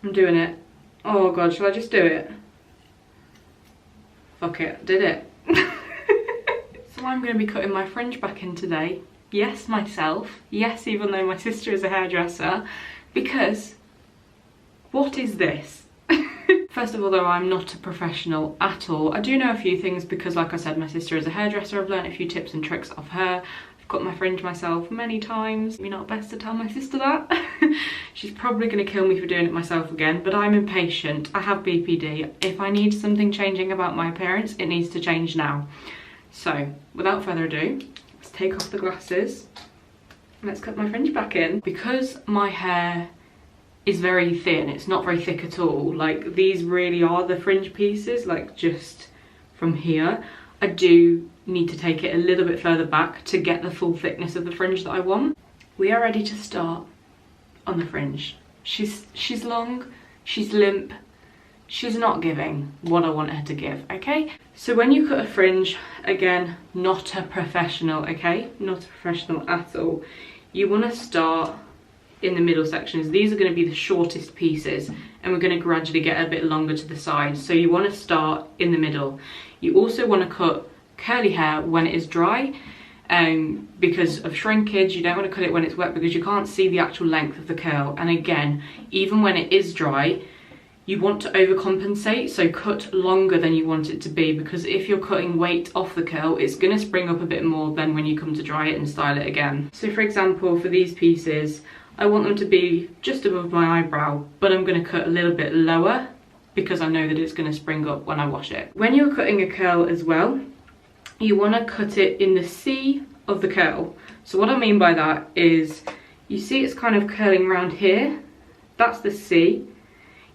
I'm doing it. Oh god, shall I just do it? Fuck it, did it. So I'm going to be cutting my fringe back in today. Yes, myself. Yes, even though my sister is a hairdresser. Because, what is this? First of all though, I'm not a professional at all. I do know a few things because, like I said, my sister is a hairdresser. I've learned a few tips and tricks off her. I've cut my fringe myself many times. You're not best to tell my sister that. She's probably going to kill me for doing it myself again, but I'm impatient. I have BPD. If I need something changing about my appearance, it needs to change now. So, without further ado, let's take off the glasses and let's cut my fringe back in. Because my hair is very thin, it's not very thick at all, like these really are the fringe pieces, like just from here. I do need to take it a little bit further back to get the full thickness of the fringe that I want. We are ready to start on the fringe. She's long, she's limp, she's not giving what I want her to give, okay? So when you cut a fringe, again, not a professional, okay? Not a professional at all. You want to start in the middle sections. These are going to be the shortest pieces and we're going to gradually get a bit longer to the sides. So you want to start in the middle. You also want to cut curly hair when it is dry, because of shrinkage. You don't want to cut it when it's wet because you can't see the actual length of the curl. And again, even when it is dry, you want to overcompensate, so cut longer than you want it to be, because if you're cutting weight off the curl, it's going to spring up a bit more than when you come to dry it and style it again. So for example, for these pieces, I want them to be just above my eyebrow, but I'm going to cut a little bit lower because I know that it's going to spring up when I wash it. When you're cutting a curl as well, you want to cut it in the C of the curl. So what I mean by that is, you see it's kind of curling around here, that's the C.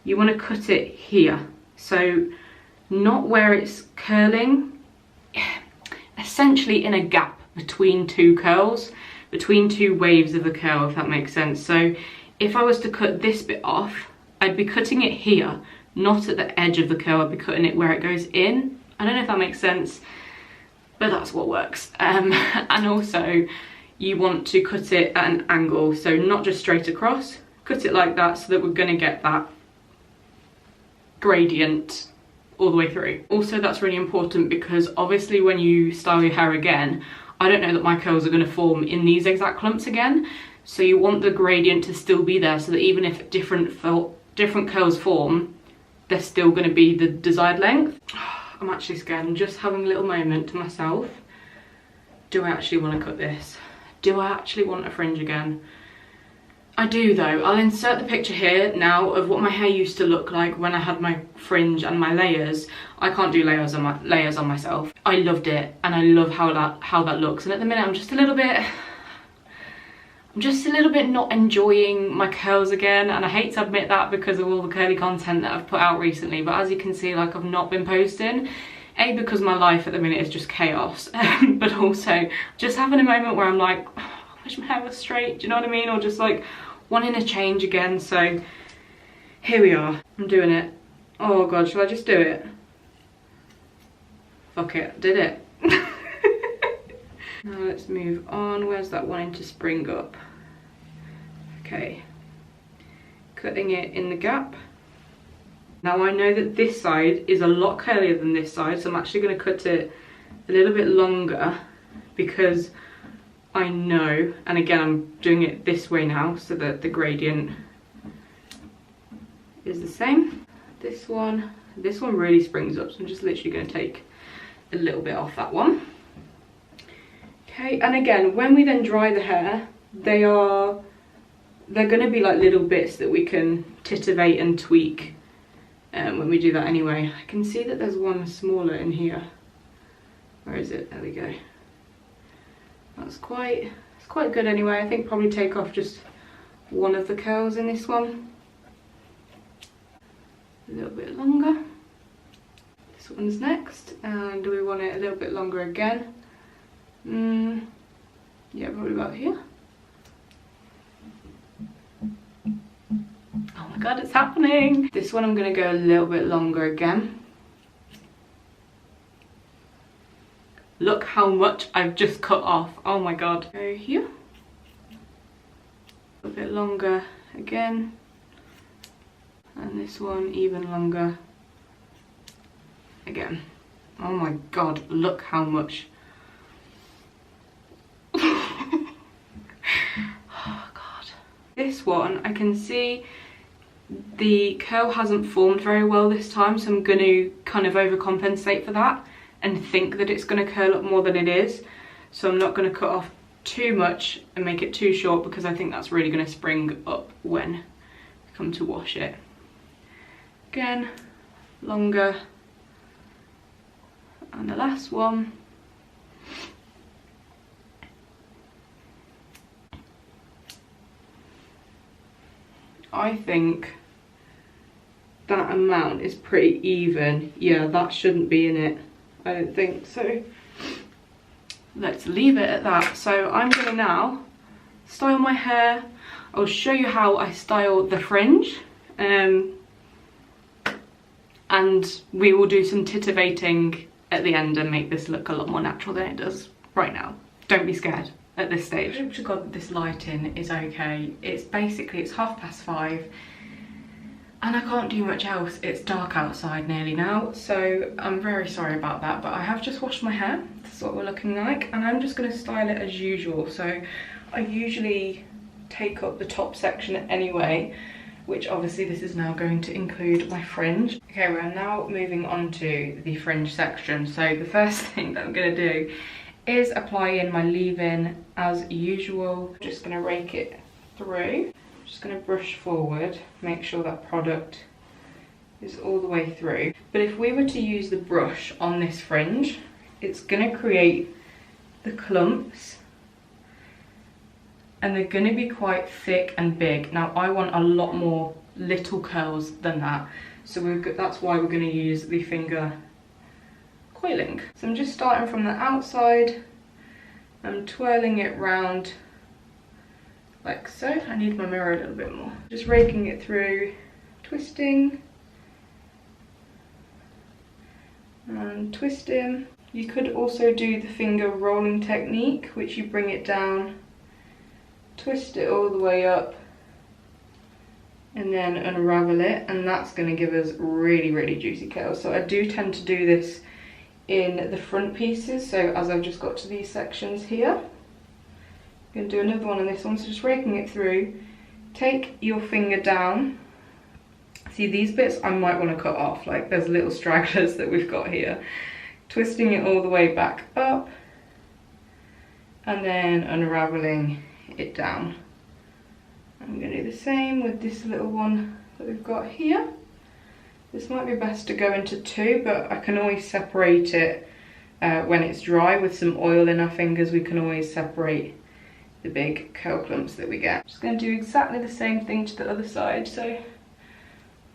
You want to cut it here, so not where it's curling, essentially in a gap between two curls, between two waves of the curl, if that makes sense. So if I was to cut this bit off, I'd be cutting it here, not at the edge of the curl. I'd be cutting it where it goes in. I don't know if that makes sense, but that's what works. And also you want to cut it at an angle, so not just straight across, cut it like that so that we're going to get that gradient all the way through. Also, that's really important because obviously when you style your hair again, I don't know that my curls are going to form in these exact clumps again, so you want the gradient to still be there so that even if different curls form, they're still going to be the desired length. I'm actually scared. I'm just having a little moment to myself. Do I actually want to cut this? Do I actually want a fringe again? I do though. I'll insert the picture here now of what my hair used to look like when I had my fringe and my layers. I can't do layers on myself. I loved it and I love how that looks, and at the minute I'm just a little bit not enjoying my curls again, and I hate to admit that because of all the curly content that I've put out recently, but as you can see, like, I've not been posting. A, because my life at the minute is just chaos, but also just having a moment where I'm like, oh, I wish my hair was straight, do you know what I mean? Or just like wanting a change again. So here we are. I'm doing it. Oh god, shall I just do it? Fuck it, did it. Now let's move on. Where's that wanting to spring up? Okay, cutting it in the gap. Now I know that this side is a lot curlier than this side, so I'm actually going to cut it a little bit longer because I know, and again I'm doing it this way now so that the gradient is the same. This one really springs up, so I'm just literally going to take a little bit off that one. Okay, and again, when we then dry the hair, they're going to be like little bits that we can titivate and tweak when we do that anyway. I can see that there's one smaller in here. Where is it? There we go. It's quite good anyway. I think probably take off just one of the curls in this one. A little bit longer. This one's next, and do we want it a little bit longer again? Yeah, probably about here. Oh my god, it's happening! This one I'm going to go a little bit longer again. Look how much I've just cut off. Oh my god. Go here. A bit longer again. And this one even longer again. Oh my god, look how much. Oh god. This one, I can see the curl hasn't formed very well this time, so I'm going to kind of overcompensate for that and think that it's going to curl up more than it is. So I'm not going to cut off too much and make it too short, because I think that's really going to spring up when we come to wash it. Again, longer. And the last one. I think that amount is pretty even. Yeah, that shouldn't be in it. I don't think so. Let's leave it at that. So I'm going to now style my hair. I'll show you how I style the fringe. And we will do some tittivating at the end and make this look a lot more natural than it does right now. Don't be scared at this stage. I hope to God that this lighting is okay. It's 5:30 and I can't do much else. It's dark outside nearly now, so I'm very sorry about that, but I have just washed my hair. This is what we're looking like, and I'm just going to style it as usual. So I usually take up the top section anyway, which obviously this is now going to include my fringe. Okay, we're now moving on to the fringe section. So the first thing that I'm going to do is apply in my leave-in as usual. Just going to rake it through. Just going to brush forward, make sure that product is all the way through. But if we were to use the brush on this fringe, it's going to create the clumps, and they're going to be quite thick and big. Now I want a lot more little curls than that, so that's why we're going to use the finger coiling. So I'm just starting from the outside, I'm twirling it round like so. I need my mirror a little bit more. Just raking it through, twisting and twisting. You could also do the finger rolling technique, which you bring it down, twist it all the way up, and then unravel it, and that's going to give us really, really juicy curls. So I do tend to do this in the front pieces. So as I've just got to these sections here, I'm going to do another one on this one. So just raking it through, take your finger down. See, these bits I might want to cut off, like there's little stragglers that we've got here. Twisting it all the way back up, and then unraveling it down. I'm going to do the same with this little one that we've got here. This might be best to go into two, but I can always separate it when it's dry with some oil in our fingers. We can always separate the big curl clumps that we get. Just going to do exactly the same thing to the other side. So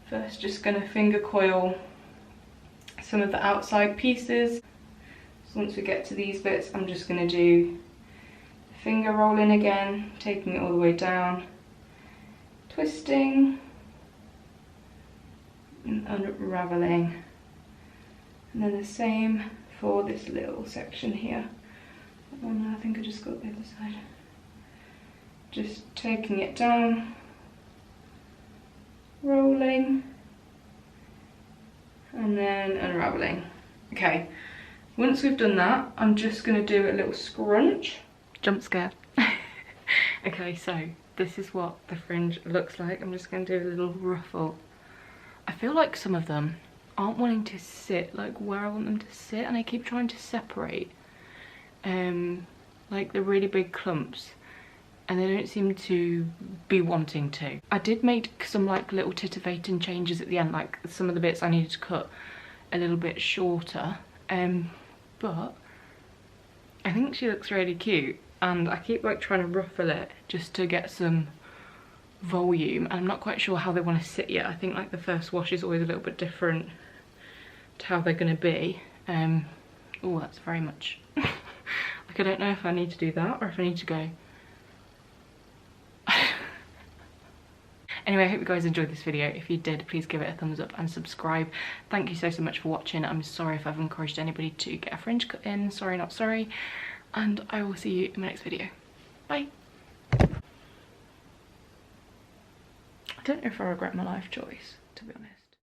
first just going to finger coil some of the outside pieces. So once we get to these bits, I'm just going to do finger rolling again, taking it all the way down, twisting and unraveling, and then the same for this little section here. Oh no, I think I just got the other side. Just taking it down, rolling, and then unraveling. Okay, once we've done that, I'm just going to do a little scrunch. Jump scare. Okay, so this is what the fringe looks like. I'm just going to do a little ruffle. I feel like some of them aren't wanting to sit like where I want them to sit, and I keep trying to separate like the really big clumps, and they don't seem to be wanting to. I did make some like little titivating changes at the end, like some of the bits I needed to cut a little bit shorter, but I think she looks really cute, and I keep like trying to ruffle it just to get some volume, and I'm not quite sure how they want to sit yet. I think like the first wash is always a little bit different to how they're going to be. Oh, that's very much like I don't know if I need to do that or if I need to go. Anyway, I hope you guys enjoyed this video. If you did, please give it a thumbs up and subscribe. Thank you so much for watching. I'm sorry if I've encouraged anybody to get a fringe cut in. Sorry, not sorry. And I will see you in my next video. Bye. I don't know if I regret my life choice.